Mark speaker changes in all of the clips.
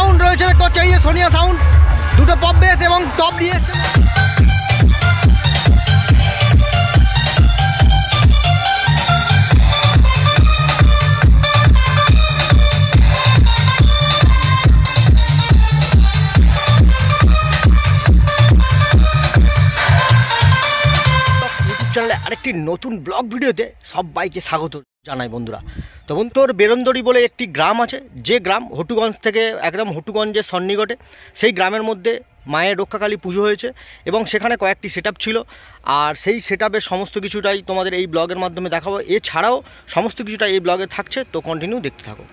Speaker 1: Sound রয়েছে, দেখতে হচ্ছে এই যে সোনিয়া সাউন্ড, দুটো পপ বেস এবং টপ নিয়ে এসছে। চ্যানেলে আরেকটি নতুন ব্লগ ভিডিওতে সবাইকে স্বাগত জানাই বন্ধুরা। তো বন্ধুর বেরন্দড়ি বলে একটি গ্রাম আছে, যে গ্রাম হটুগঞ্জ থেকে একদম হটুগঞ্জের সন্নিকটে। সেই গ্রামের মধ্যে মায়ের রক্ষাকালী পুজো হয়েছে এবং সেখানে কয়েকটি সেট ছিল। আর সেই সেট সমস্ত কিছুটাই তোমাদের এই ব্লগের মাধ্যমে দেখাবো। এছাড়াও সমস্ত কিছুটা এই ব্লগে থাকছে, তো কন্টিনিউ দেখতে থাকো।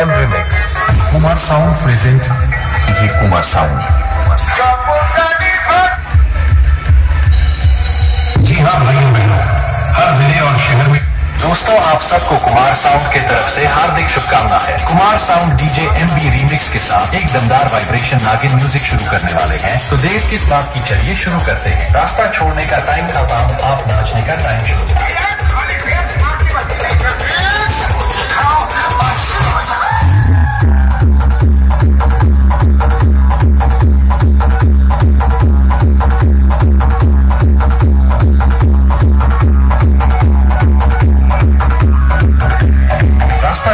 Speaker 2: All Remix. Kumar Sound present DJ Kumar Sound. जी हाँ भाइयों बहनों, हर जिले और शहर में दोस्तों आप सबको कुमार साउंड के तरफ से हार्दिक शुभकामना है। Kumar sound DJ MB remix के साथ एक दमदार वाइब्रेशन नागिन म्यूजिक शुरू करने वाले हैं, तो देर किस बात की, चलिए शुरू करते हैं। रास्ता छोड़ने का टाइम खत्म, आप नाचने का टाइम शुरू।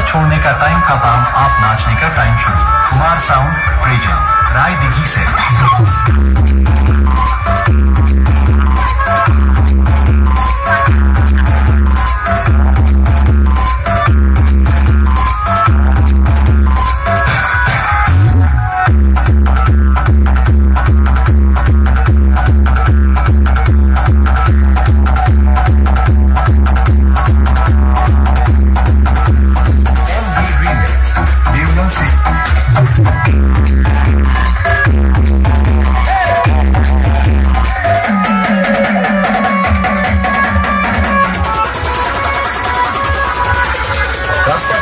Speaker 2: छोड़ने का टाइम खत्म, आप नाचने का टाइम शुरू। कुमार साउंड प्रेजेंट राय दिघी से।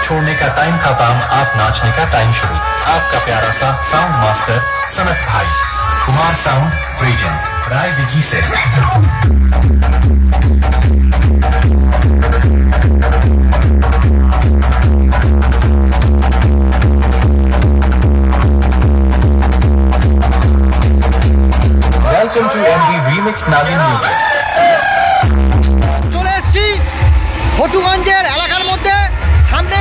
Speaker 2: छोड़ने का टाइम खत्म, आप नाचने का टाइम शुरू। आपका प्यारा सा साउंड मास्टर सनत भाई। कुमार साउंड प्रेजेंट राय दिघी से। वेलकम टू एमबी रीमिक्स नागिन म्यूजिक।
Speaker 1: চলে এসেছি হটুগঞ্জের এলাকার মধ্যে। সামনে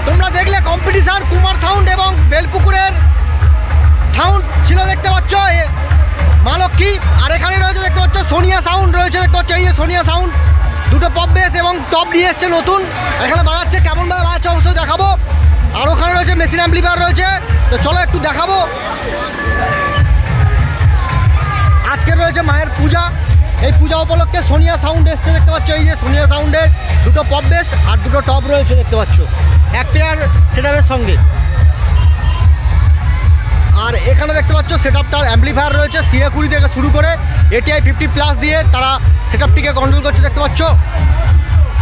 Speaker 1: তোমরা দেখলে কম্পিটিশন কুমার সাউন্ড এবং বেলপুকুরের সাউন্ড ছিল দেখতে পাচ্ছ, মা লক্ষ্মী। আর এখানে রয়েছে দেখতে পাচ্ছ সোনিয়া সাউন্ড রয়েছে দেখতে পাচ্ছ, এই যে সোনিয়া সাউন্ড, দুটো পপ বেস এবং টপ নিয়ে এসছে নতুন। এখানে বাজাচ্ছে, কেমনভাবে বাজাচ্ছে অবশ্যই দেখাবো। আর ওখানে রয়েছে মেশিন অ্যাম্পলিফায়ার রয়েছে, তো চলো একটু দেখাবো। আজকে রয়েছে মায়ের পূজা, এই পূজা উপলক্ষে সোনিয়া সাউন্ড এসছে দেখতে পাচ্ছ, এই যে সোনিয়া সাউন্ডের দুটো পপ বেস আর দুটো টপ রয়েছে দেখতে পাচ্ছ, এক পেয়ার সেটআপের সঙ্গে। আর এখানে দেখতে পাচ্ছ সেটআপটার অ্যাম্পলিফায়ার রয়েছে CA20 থেকে শুরু করে ATI 50+ দিয়ে তারা সেটআপটিকে কন্ট্রোল করছে দেখতে পাচ্ছ।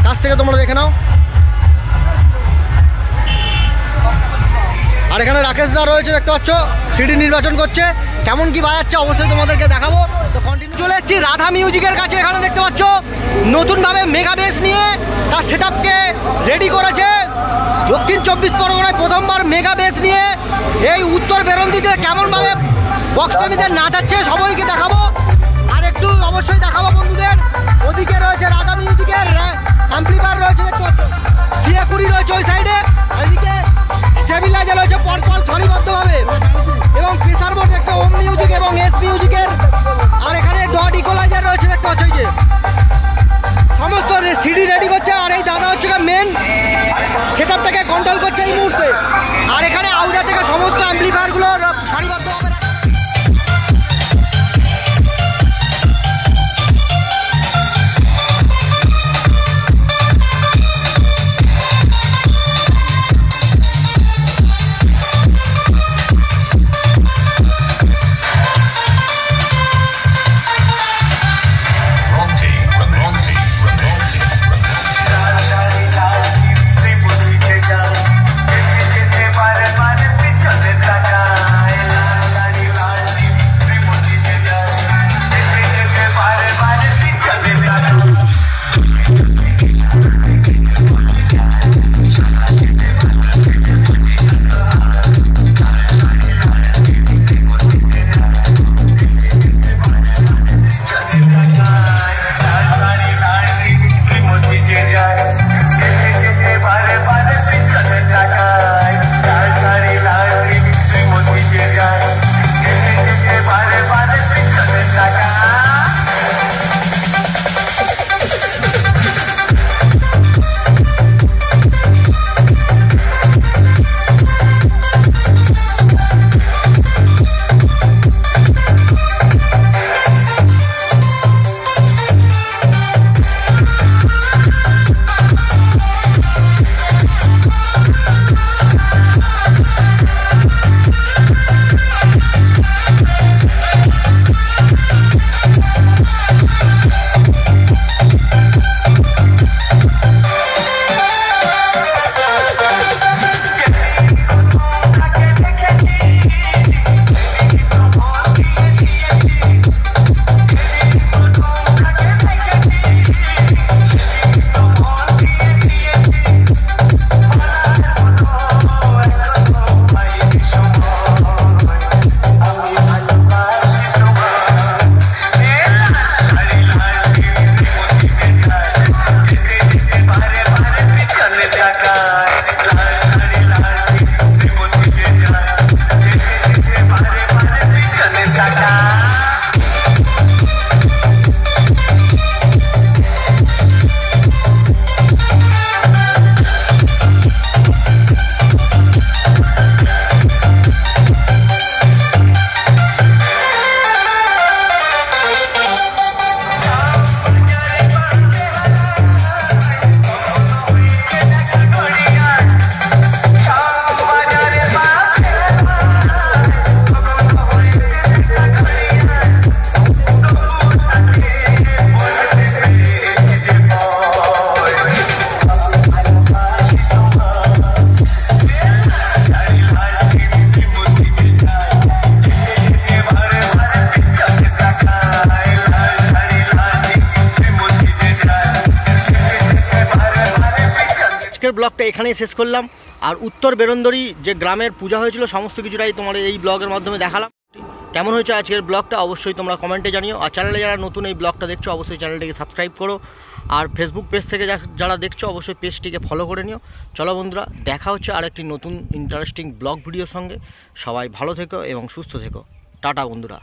Speaker 1: কাছ থেকে তোমরা দেখে নাও। আর এখানে রাকেশ দা রয়েছে দেখতে পাচ্ছ, সিডি নির্বাচন করছে, কেমন কি বাজাচ্ছে অবশ্যই তোমাদেরকে দেখাবো। তো কন্টিনিউ চলে এসেছি রাধা মিউজিকের কাছে। এখানে দেখতে পাচ্ছ নতুনভাবে মেগা বেস নিয়ে তার সেটআপকে রেডি করেছে। দক্ষিণ 24 পরগনায় প্রথমবার মেগা বেস নিয়ে এই উত্তর বেরন্দিতে কেমনভাবে বক্স প্রেমীদের নাচাচ্ছে সবাইকে দেখাবো। আর একটু অবশ্যই দেখাবো বন্ধুদের। ওদিকে রয়েছে রাধা মিউজিকের অ্যাম্পলিফায়ার রয়েছে দেখতে পাচ্ছ, CA20 রয়েছে ওই সাইডে, এদিকে স্টেবিলাইজার রয়েছে পরপর সারিবদ্ধভাবে, এবং প্রেসার বোর্ড দেখতে ওম মিউজিক এবং এস মিউজিকের। আর এখানে ডট ইকোলাইজার রয়েছে দেখতে পাচ্ছ, এই যে সমস্ত সিডি রেডি করছে। আর এই দাদা হচ্ছে মেন সেটআপটাকে কন্ট্রোল করছে এই মুহূর্তে। আর এখানে আউজার থেকে সমস্ত অ্যাম্পলিফায়ারগুলো সারিবদ্ধ হবে।
Speaker 2: Wrong take.
Speaker 1: আজকের ব্লগটা এখানেই শেষ করলাম। আর উত্তর বেরন্দরি যে গ্রামের পূজা হয়েছিল সমস্ত কিছুটাই তোমার এই ব্লগের মাধ্যমে দেখালাম। কেমন হয়েছে আজকের ব্লগটা অবশ্যই তোমরা কমেন্টে জানিও। আর চ্যানেলে যারা নতুন এই ব্লগটা দেখছো অবশ্যই চ্যানেলটিকে সাবস্ক্রাইব করো। আর ফেসবুক পেজ থেকে যারা দেখছো অবশ্যই পেজটিকে ফলো করে নিও। চলো বন্ধুরা, দেখা হচ্ছে আর একটি নতুন ইন্টারেস্টিং ব্লগ ভিডিওর সঙ্গে। সবাই ভালো থেকো এবং সুস্থ থেকো। টাটা বন্ধুরা।